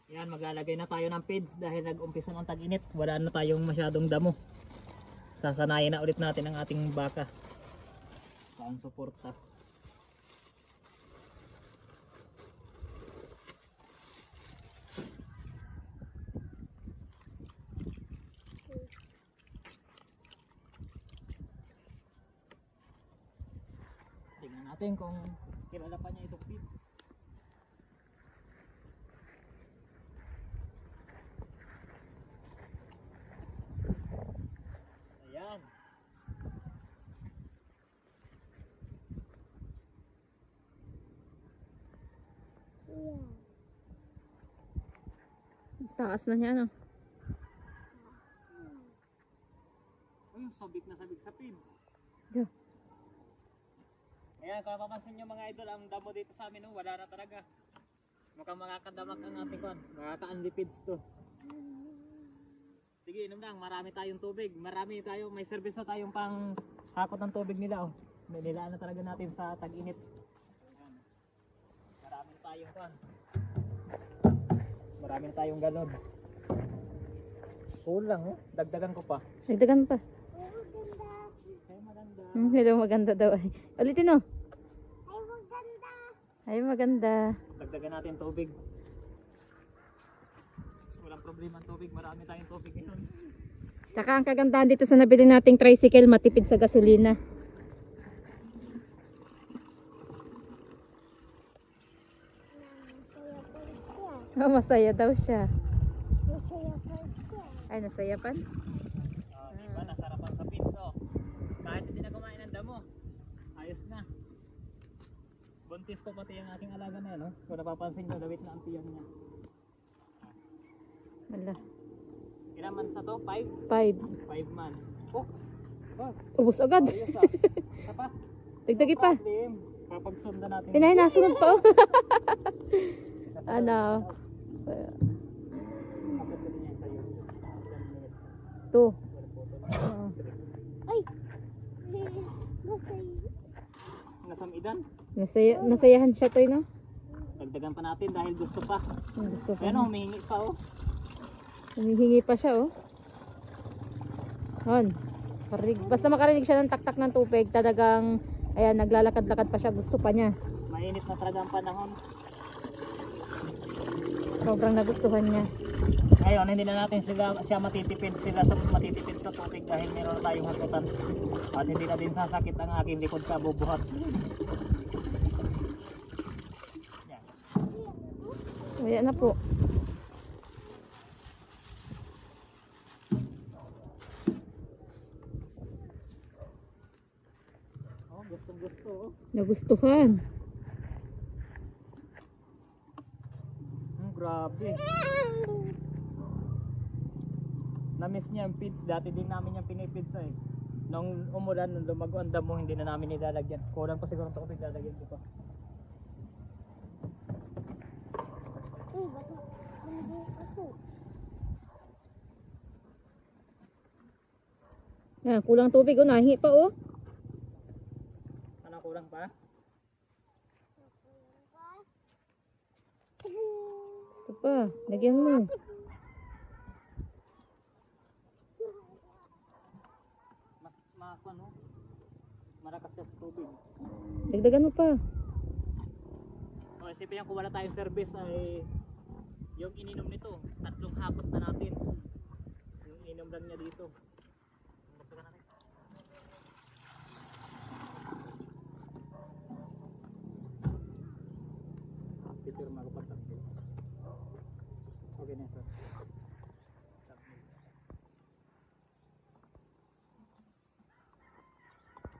Yan, maglalagay na tayo ng feeds dahil nag-umpisa ng tag-init. Wala na tayong masyadong damo. Sasanayin na ulit natin ang ating baka. Saan suporta. Tingnan natin kung kilala pa niya itong feeds. Ayan. Taas na niya, no? Uy, sabik na sabik sa feeds. Yeah. Ayan, kung napapansin nyo mga idol, ang damo dito sa amin, wala na talaga. Mukhang makakadamak ang ating kwan. Makaka-unli feeds to. Sige, inom lang. Marami tayong tubig. Marami tayong, may service na tayong pang hakot ng tubig nila. Oh. Nilaan na talaga natin sa tag-init. Ayan. Marami tayong kwan. Marami tayong galon. Kulang, oh. Dagdagan ko pa. Nagdagan pa. Ay, maganda. Hello, maganda daw ay. Ulitin, oh. Ay, maganda. Dagdagan natin tubig. Walang problema ang tubig. Marami tayong tubig ngayon. Saka ang kagandahan dito sa nabili nating tricycle, matipid sa gasolina. Oh, masaya daw siya. Ay, nasayapan? Oh, diba? Nasarapan sa pizza. Oh. Kahit hindi na kumain ng damo. Ayos na. Buntis ko pati yung aking alaga na yan. Oh. Kung napapansin nyo, dawit na ang tiyan niya. Wala. Ilang months na to? 5? 5. 5 months. Oh! Oh! Ubus agad. Ayos ah. Isa pa? Dagdagi pa. Problem. Kapag sundan natin. Pinay, nasunod pa, oh. Ano? Ito. Ay! Nasamidan. Nasayahan siya to, no? Dagdagan pa natin dahil gusto pa. Gusto pa. Ayan oh, humihingi pa oh. Humihingi pa siya, oh. Hon. Basta makarinig siya ng taktak ng tubig, talagang, ayan, naglalakad-lakad pa siya, gusto pa niya. Mainit na talaga ang panahon. Sobrang nagustuhan niya. Ngayon, hindi na natin siya matitipid sa tubig dahil meron tayong hakutan. At hindi na din sasakit ang aking likod sa bubuhat. Yan. Ayan na po. Oh, gustong gusto oh. Nagustuhan. Grabe. Na-miss niya yung feeds. Dati din namin yung pinipits eh. Nung umulan, nung lumago ang damo, hindi na namin nilalagyan. Kulang pa siguro ito kung nilalagyan ko pa. Yan, kulang tubig, oh. Nahingi pa, oh. Ano kulang pa? Gusto pa. Lagyan mo. Ano? Marakas siya sa tubig. Dagdagan mo pa. O, isipin yan kung wala tayong service ay yung ininom nito, 3 hakot na natin. Yung ininom lang niya dito. Dagdagan natin. Pipirma ko pa 3. Okay na ito.